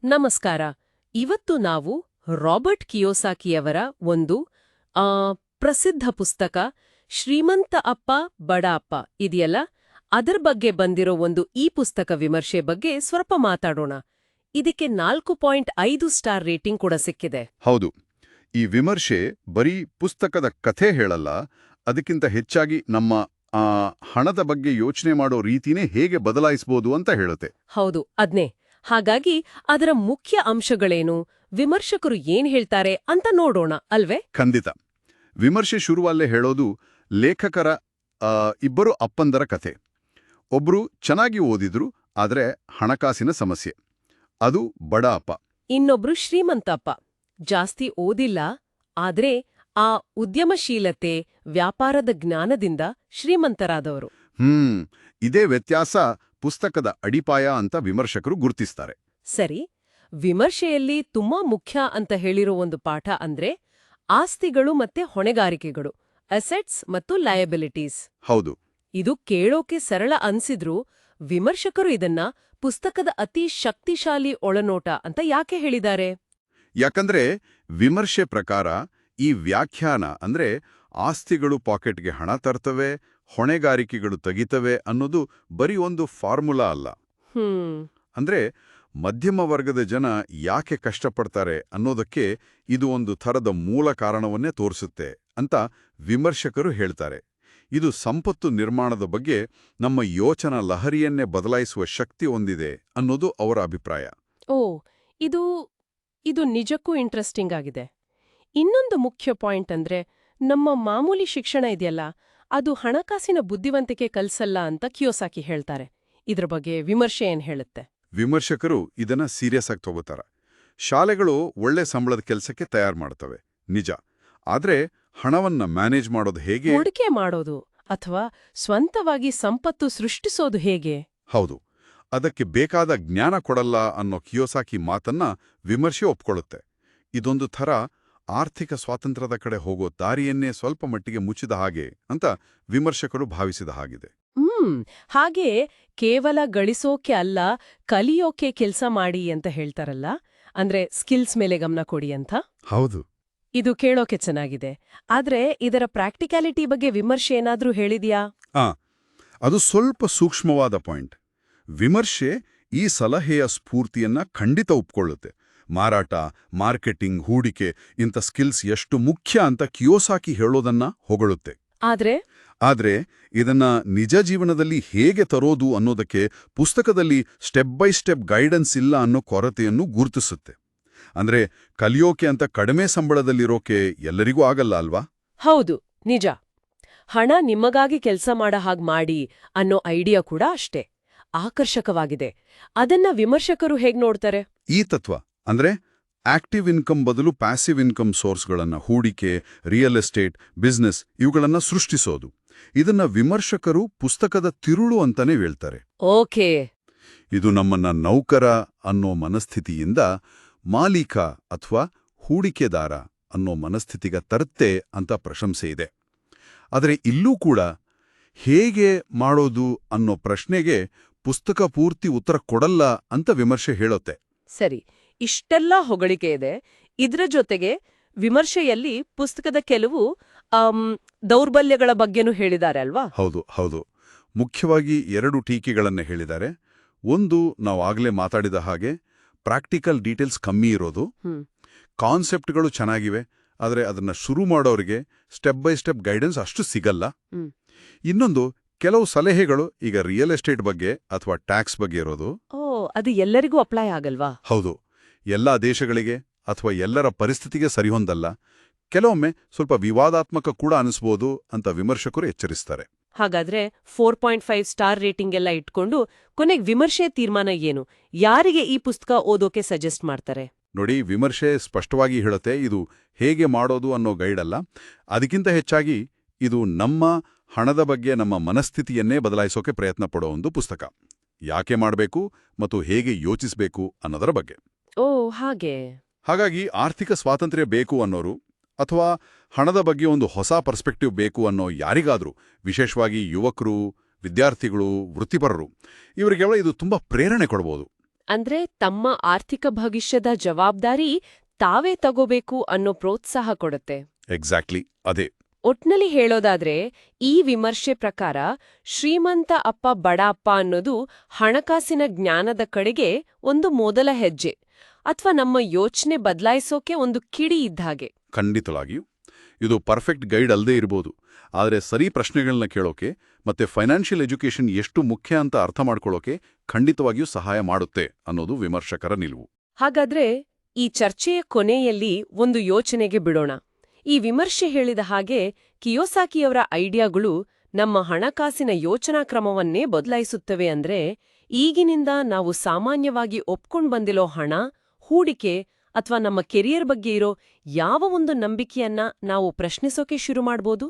ನಮಸ್ಕಾರ. ಇವತ್ತು ನಾವು ರಾಬರ್ಟ್ ಕಿಯೋಸಾಕಿಯವರ ಒಂದು ಆ, ಪ್ರಸಿದ್ಧ ಪುಸ್ತಕ ಶ್ರೀಮಂತ ಅಪ್ಪ ಬಡ ಅಪ್ಪ ಇದೆಯಲ್ಲ, ಅದರ ಬಗ್ಗೆ ಬಂದಿರೋ ಒಂದು ಈ ಪುಸ್ತಕ ವಿಮರ್ಶೆ ಬಗ್ಗೆ ಸ್ವಲ್ಪ ಮಾತಾಡೋಣ. ಇದಕ್ಕೆ 4.5 ಸ್ಟಾರ್ ರೇಟಿಂಗ್ ಕೂಡ ಸಿಕ್ಕಿದೆ. ಹೌದು, ಈ ವಿಮರ್ಶೆ ಬರೀ ಪುಸ್ತಕದ ಕಥೆ ಹೇಳಲ್ಲ, ಅದಕ್ಕಿಂತ ಹೆಚ್ಚಾಗಿ ನಮ್ಮ ಹಣದ ಬಗ್ಗೆ ಯೋಚನೆ ಮಾಡೋ ರೀತಿನೇ ಹೇಗೆ ಬದಲಾಯಿಸಬಹುದು ಅಂತ ಹೇಳುತ್ತೆ. ಹೌದು, ಅದ್ನೇ. ಹಾಗಾಗಿ ಅದರ ಮುಖ್ಯ ಅಂಶಗಳೇನು, ವಿಮರ್ಶಕರು ಏನ್ ಹೇಳ್ತಾರೆ ಅಂತ ನೋಡೋಣ ಅಲ್ವೇ? ಖಂಡಿತ. ವಿಮರ್ಶೆ ಶುರುವಲ್ಲೇ ಹೇಳೋದು ಲೇಖಕರ ಇಬ್ಬರು ಅಪ್ಪಂದರ ಕಥೆ. ಒಬ್ರು ಚೆನ್ನಾಗಿ ಓದಿದ್ರು, ಆದರೆ ಹಣಕಾಸಿನ ಸಮಸ್ಯೆ, ಅದು ಬಡ ಅಪ್ಪ. ಇನ್ನೊಬ್ರು ಶ್ರೀಮಂತಪ್ಪ, ಜಾಸ್ತಿ ಓದಿಲ್ಲ, ಆದ್ರೆ ಆ ಉದ್ಯಮಶೀಲತೆ, ವ್ಯಾಪಾರದ ಜ್ಞಾನದಿಂದ ಶ್ರೀಮಂತರಾದವರು. ಇದೇ ವ್ಯತ್ಯಾಸ ಪುಸ್ತಕದ ಅಡಿಪಾಯ ಅಂತ ವಿಮರ್ಶಕರು ಗುರುತಿಸ್ತಾರೆ. ಸರಿ, ವಿಮರ್ಶೆಯಲ್ಲಿ ತುಂಬಾ ಮುಖ್ಯ ಅಂತ ಹೇಳಿರೋ ಒಂದು ಪಾಠ ಅಂದ್ರೆ ಆಸ್ತಿಗಳು ಮತ್ತೆ ಹೊಣೆಗಾರಿಕೆಗಳು, ಅಸೆಟ್ಸ್ ಮತ್ತು ಲಯಬಿಲಿಟೀಸ್. ಹೌದು. ಇದು ಕೇಳೋಕೆ ಸರಳ ಅನ್ಸಿದ್ರೂ ವಿಮರ್ಶಕರು ಇದನ್ನ ಪುಸ್ತಕದ ಅತಿ ಶಕ್ತಿಶಾಲಿ ಒಳನೋಟ ಅಂತ ಯಾಕೆ ಹೇಳಿದ್ದಾರೆ? ಯಾಕಂದ್ರೆ ವಿಮರ್ಶೆ ಪ್ರಕಾರ ಈ ವ್ಯಾಖ್ಯಾನ ಅಂದ್ರೆ ಆಸ್ತಿಗಳು ಪಾಕೆಟ್ಗೆ ಹಣ ತರ್ತವೆ, ಹೊಣೆಗಾರಿಕೆಗಳು ತೆಗಿತವೆ ಅನ್ನೋದು ಬರೀ ಒಂದು ಫಾರ್ಮುಲಾ ಅಲ್ಲ. ಅಂದ್ರೆ ಮಧ್ಯಮ ವರ್ಗದ ಜನ ಯಾಕೆ ಕಷ್ಟಪಡ್ತಾರೆ ಅನ್ನೋದಕ್ಕೆ ಇದು ಒಂದು ಥರದ ಮೂಲ ಕಾರಣವನ್ನೇ ತೋರಿಸುತ್ತೆ ಅಂತ ವಿಮರ್ಶಕರು ಹೇಳ್ತಾರೆ. ಇದು ಸಂಪತ್ತು ನಿರ್ಮಾಣದ ಬಗ್ಗೆ ನಮ್ಮ ಯೋಚನಾ ಲಹರಿಯನ್ನೇ ಬದಲಾಯಿಸುವ ಶಕ್ತಿ ಹೊಂದಿದೆ ಅನ್ನೋದು ಅವರ ಅಭಿಪ್ರಾಯ. ಓ, ಇದು ನಿಜಕ್ಕೂ ಇಂಟ್ರೆಸ್ಟಿಂಗ್ ಆಗಿದೆ. ಇನ್ನೊಂದು ಮುಖ್ಯ ಪಾಯಿಂಟ್ ಅಂದ್ರೆ ನಮ್ಮ ಮಾಮೂಲಿ ಶಿಕ್ಷಣ ಇದೆಯಲ್ಲ, ಅದು ಹಣಕಾಸಿನ ಬುದ್ಧಿವಂತಿಕೆ ಕಲ್ಸಲ್ಲ ಅಂತ ಕಿಯೋಸಾಕಿ ಹೇಳ್ತಾರೆ. ಇದ್ರ ಬಗ್ಗೆ ವಿಮರ್ಶೆ ಏನ್ ಹೇಳುತ್ತೆ? ವಿಮರ್ಶಕರು ಇದನ್ನ ಸೀರಿಯಸ್ ಆಗಿ ತಗೋತಾರ. ಶಾಲೆಗಳು ಒಳ್ಳೆ ಸಂಬಳದ ಕೆಲಸಕ್ಕೆ ತಯಾರು ಮಾಡ್ತವೆ, ನಿಜ. ಆದ್ರೆ ಹಣವನ್ನ ಮ್ಯಾನೇಜ್ ಮಾಡೋದು ಹೇಗೆ, ಹೂಡಿಕೆ ಮಾಡೋದು ಅಥವಾ ಸ್ವಂತವಾಗಿ ಸಂಪತ್ತು ಸೃಷ್ಟಿಸೋದು ಹೇಗೆ? ಹೌದು, ಅದಕ್ಕೆ ಬೇಕಾದ ಜ್ಞಾನ ಕೊಡಲ್ಲ ಅನ್ನೋ ಕಿಯೋಸಾಕಿ ಮಾತನ್ನ ವಿಮರ್ಶೆ ಒಪ್ಕೊಳ್ಳುತ್ತೆ. ಇದೊಂದು ಥರ ಆರ್ಥಿಕ ಸ್ವಾತಂತ್ರ್ಯದ ಕಡೆ ಹೋಗೋ ದಾರಿಯನ್ನೇ ಸ್ವಲ್ಪ ಮಟ್ಟಿಗೆ ಮುಚ್ಚಿದ ಹಾಗೆ ಅಂತ ವಿಮರ್ಶಕರು ಭಾವಿಸಿದ ಹಾಗಿದೆ. ಹಾಗೆ ಕೇವಲ ಗಳಿಸೋಕೆ ಅಲ್ಲ, ಕಲಿಯೋಕೆ ಕೆಲ್ಸ ಮಾಡಿ ಅಂತ ಹೇಳ್ತಾರಲ್ಲ, ಅಂದ್ರೆ ಸ್ಕಿಲ್ಸ್ ಮೇಲೆ ಗಮನ ಕೊಡಿ ಅಂತ. ಹೌದು, ಇದು ಕೇಳೋಕೆ ಚೆನ್ನಾಗಿದೆ. ಆದ್ರೆ ಇದರ ಪ್ರಾಕ್ಟಿಕ್ಯಾಲಿಟಿ ಬಗ್ಗೆ ವಿಮರ್ಶೆ ಏನಾದ್ರೂ ಹೇಳಿದ್ಯಾ? ಅದು ಸ್ವಲ್ಪ ಸೂಕ್ಷ್ಮವಾದ ಪಾಯಿಂಟ್. ವಿಮರ್ಶೆ ಈ ಸಲಹೆಯ ಸ್ಫೂರ್ತಿಯನ್ನ ಖಂಡಿತ ಒಪ್ಕೊಳ್ಳುತ್ತೆ. ಮಾರಾಟ, ಮಾರ್ಕೆಟಿಂಗ್, ಹೂಡಿಕೆ ಇಂಥ ಸ್ಕಿಲ್ಸ್ ಎಷ್ಟು ಮುಖ್ಯ ಅಂತ ಕಿಯೋಸಾಕಿ ಹೇಳೋದನ್ನ ಹೊಗಳುತ್ತೆ. ಆದ್ರೆ ಇದನ್ನ ನಿಜ ಜೀವನದಲ್ಲಿ ಹೇಗೆ ತರೋದು ಅನ್ನೋದಕ್ಕೆ ಪುಸ್ತಕದಲ್ಲಿ ಸ್ಟೆಪ್ ಬೈ ಸ್ಟೆಪ್ ಗೈಡೆನ್ಸ್ ಇಲ್ಲ ಅನ್ನೋ ಕೊರತೆಯನ್ನು ಗುರುತಿಸುತ್ತೆ. ಅಂದ್ರೆ ಕಲಿಯೋಕೆ ಅಂತ ಕಡಿಮೆ ಸಂಬಳದಲ್ಲಿರೋಕೆ ಎಲ್ಲರಿಗೂ ಆಗಲ್ಲ ಅಲ್ವಾ? ಹೌದು, ನಿಜ. ಹಣ ನಿಮಗಾಗಿ ಕೆಲ್ಸ ಮಾಡ ಹಾಗ್ ಮಾಡಿ ಅನ್ನೋ ಐಡಿಯಾ ಕೂಡ ಅಷ್ಟೇ ಆಕರ್ಷಕವಾಗಿದೆ. ಅದನ್ನ ವಿಮರ್ಶಕರು ಹೇಗ್ ನೋಡ್ತಾರೆ? ಈ ತತ್ವ ಅಂದ್ರೆ ಆಕ್ಟಿವ್ ಇನ್ಕಮ್ ಬದಲು ಪ್ಯಾಸಿವ್ ಇನ್ಕಮ್ ಸೋರ್ಸ್ಗಳನ್ನ, ಹೂಡಿಕೆ, ರಿಯಲ್ ಎಸ್ಟೇಟ್, ಬಿಸ್ನೆಸ್ ಇವುಗಳನ್ನ ಸೃಷ್ಟಿಸೋದು, ಇದನ್ನ ವಿಮರ್ಶಕರು ಪುಸ್ತಕದ ತಿರುಳು ಅಂತಾನೆ ಹೇಳ್ತಾರೆ. ಓಕೆ. ಇದು ನಮ್ಮನ್ನ ನೌಕರ ಅನ್ನೋ ಮನಸ್ಥಿತಿಯಿಂದ ಮಾಲೀಕ ಅಥವಾ ಹೂಡಿಕೆದಾರ ಅನ್ನೋ ಮನಸ್ಥಿತಿಗೆ ತರುತ್ತೆ ಅಂತ ಪ್ರಶಂಸೆ ಇದೆ. ಆದರೆ ಇಲ್ಲೂ ಕೂಡ ಹೇಗೆ ಮಾಡೋದು ಅನ್ನೋ ಪ್ರಶ್ನೆಗೆ ಪುಸ್ತಕ ಪೂರ್ತಿ ಉತ್ತರ ಕೊಡಲ್ಲ ಅಂತ ವಿಮರ್ಶೆ ಹೇಳುತ್ತೆ. ಸರಿ, ಇಷ್ಟೆಲ್ಲ ಹೊಗಳಿಕೆ ಇದೆ. ಇದ್ರ ಜೊತೆಗೆ ವಿಮರ್ಶೆಯಲ್ಲಿ ಪುಸ್ತಕದ ಕೆಲವು ದೌರ್ಬಲ್ಯಗಳ ಬಗ್ಗೆನೂ ಹೇಳಿದ್ದಾರೆ ಅಲ್ವಾ? ಹೌದು. ಮುಖ್ಯವಾಗಿ 2 ಟೀಕೆಗಳನ್ನೇ ಹೇಳಿದ್ದಾರೆ. ಒಂದು, ನಾವು ಆಗ್ಲೇ ಮಾತಾಡಿದ ಹಾಗೆ ಪ್ರಾಕ್ಟಿಕಲ್ ಡೀಟೇಲ್ಸ್ ಕಮ್ಮಿ ಇರೋದು. ಕಾನ್ಸೆಪ್ಟ್ಗಳು ಚೆನ್ನಾಗಿವೆ, ಆದರೆ ಅದನ್ನ ಶುರು ಮಾಡೋರಿಗೆ ಸ್ಟೆಪ್ ಬೈ ಸ್ಟೆಪ್ ಗೈಡೆನ್ಸ್ ಅಷ್ಟು ಸಿಗಲ್ಲ. ಇನ್ನೊಂದು, ಕೆಲವು ಸಲಹೆಗಳು ಈಗ ರಿಯಲ್ ಎಸ್ಟೇಟ್ ಬಗ್ಗೆ ಅಥವಾ ಟ್ಯಾಕ್ಸ್ ಬಗ್ಗೆ ಇರೋದು. ಅದು ಎಲ್ಲರಿಗೂ ಅಪ್ಲೈ ಆಗಲ್ವಾ? ಹೌದು, ಎಲ್ಲಾ ದೇಶಗಳಿಗೆ ಅಥವಾ ಎಲ್ಲರ ಪರಿಸ್ಥಿತಿಗೆ ಸರಿಹೊಂದಲ್ಲ. ಕೆಲವೊಮ್ಮೆ ಸ್ವಲ್ಪ ವಿವಾದಾತ್ಮಕ ಕೂಡ ಅನಿಸ್ಬೋದು ಅಂತ ವಿಮರ್ಶಕರು ಎಚ್ಚರಿಸ್ತಾರೆ. ಹಾಗಾದ್ರೆ 4.5 ಸ್ಟಾರ್ ರೇಟಿಂಗ್ ಎಲ್ಲ ಇಟ್ಕೊಂಡು ಕೊನೆಗೆ ವಿಮರ್ಶೆ ತೀರ್ಮಾನ ಏನು? ಯಾರಿಗೆ ಈ ಪುಸ್ತಕ ಓದೋಕೆ ಸಜೆಸ್ಟ್ ಮಾಡ್ತಾರೆ? ನೋಡಿ, ವಿಮರ್ಶೆ ಸ್ಪಷ್ಟವಾಗಿ ಹೇಳುತ್ತೆ, ಇದು ಹೇಗೆ ಮಾಡೋದು ಅನ್ನೋ ಗೈಡ್ ಅಲ್ಲ. ಅದಕ್ಕಿಂತ ಹೆಚ್ಚಾಗಿ ಇದು ನಮ್ಮ ಹಣದ ಬಗ್ಗೆ ನಮ್ಮ ಮನಸ್ಥಿತಿಯನ್ನೇ ಬದಲಾಯಿಸೋಕೆ ಪ್ರಯತ್ನ ಪಡೋ ಒಂದು ಪುಸ್ತಕ. ಯಾಕೆ ಮಾಡಬೇಕು ಮತ್ತು ಹೇಗೆ ಯೋಚಿಸಬೇಕು ಅನ್ನೋದರ ಬಗ್ಗೆ. ಹಾಗಾಗಿ ಆರ್ಥಿಕ ಸ್ವಾತಂತ್ರ್ಯ ಬೇಕು ಅನ್ನೋರು ಅಥವಾ ಹಣದ ಬಗ್ಗೆ ಒಂದು ಹೊಸ ಪರ್ಸ್ಪೆಕ್ಟಿವ್ ಬೇಕು ಅನ್ನೋ ಯಾರಿಗಾದ್ರೂ, ವಿಶೇಷವಾಗಿ ಯುವಕರು, ವಿದ್ಯಾರ್ಥಿಗಳು, ವೃತ್ತಿಪರರು, ಇವರಿಗೆಲ್ಲ ಇದು ತುಂಬಾ ಪ್ರೇರಣೆ ಕೊಡಬಹುದು. ಅಂದ್ರೆ ತಮ್ಮ ಆರ್ಥಿಕ ಭವಿಷ್ಯದ ಜವಾಬ್ದಾರಿ ತಾವೇ ತಗೋಬೇಕು ಅನ್ನೋ ಪ್ರೋತ್ಸಾಹ ಕೊಡುತ್ತೆ. ಎಕ್ಸಾಕ್ಟ್ಲಿ ಅದೇ. ಒಟ್ನಲ್ಲಿ ಹೇಳೋದಾದ್ರೆ ಈ ವಿಮರ್ಶೆ ಪ್ರಕಾರ ಶ್ರೀಮಂತ ಅಪ್ಪ ಬಡ ಅಪ್ಪ ಅನ್ನೋದು ಹಣಕಾಸಿನ ಜ್ಞಾನದ ಕಡೆಗೆ ಒಂದು ಮೊದಲ ಹೆಜ್ಜೆ, ಅಥವಾ ನಮ್ಮ ಯೋಚನೆ ಬದಲಾಯಿಸೋಕೆ ಒಂದು ಕಿಡಿ ಇದ್ಹಾಗೆ. ಖಂಡಿತವಾಗಿಯೂ ಇದು ಪರ್ಫೆಕ್ಟ್ ಗೈಡ್ ಅಲ್ಲದೇ ಇರ್ಬೋದು, ಆದರೆ ಸರಿ ಪ್ರಶ್ನೆಗಳನ್ನ ಕೇಳೋಕೆ ಮತ್ತೆ ಫೈನಾನ್ಷಿಯಲ್ ಎಜುಕೇಷನ್ ಎಷ್ಟು ಮುಖ್ಯ ಅಂತ ಅರ್ಥ ಮಾಡ್ಕೊಳ್ಳೋಕೆ ಖಂಡಿತವಾಗಿಯೂ ಸಹಾಯ ಮಾಡುತ್ತೆ ಅನ್ನೋದು ವಿಮರ್ಶಕರ ನಿಲುವು. ಹಾಗಾದ್ರೆ ಈ ಚರ್ಚೆಯ ಕೊನೆಯಲ್ಲಿ ಒಂದು ಯೋಚನೆಗೆ ಬಿಡೋಣ. ಈ ವಿಮರ್ಶೆ ಹೇಳಿದ ಹಾಗೆ ಕಿಯೋಸಾಕಿಯವರ ಐಡಿಯಾಗಳು ನಮ್ಮ ಹಣಕಾಸಿನ ಯೋಚನಾ ಕ್ರಮವನ್ನೇ ಬದಲಾಯಿಸುತ್ತವೆ ಅಂದ್ರೆ, ಈಗಿನಿಂದ ನಾವು ಸಾಮಾನ್ಯವಾಗಿ ಒಪ್ಕೊಂಡ್ ಬಂದಿರೋ ಹಣ, ಹೂಡಿಕೆ ಅಥವಾ ನಮ್ಮ ಕೆರಿಯರ್ ಬಗ್ಗೆ ಇರೋ ಯಾವ ಒಂದು ನಂಬಿಕೆಯನ್ನ ನಾವು ಪ್ರಶ್ನಿಸೋಕೆ ಶುರು ಮಾಡ್ಬೋದು?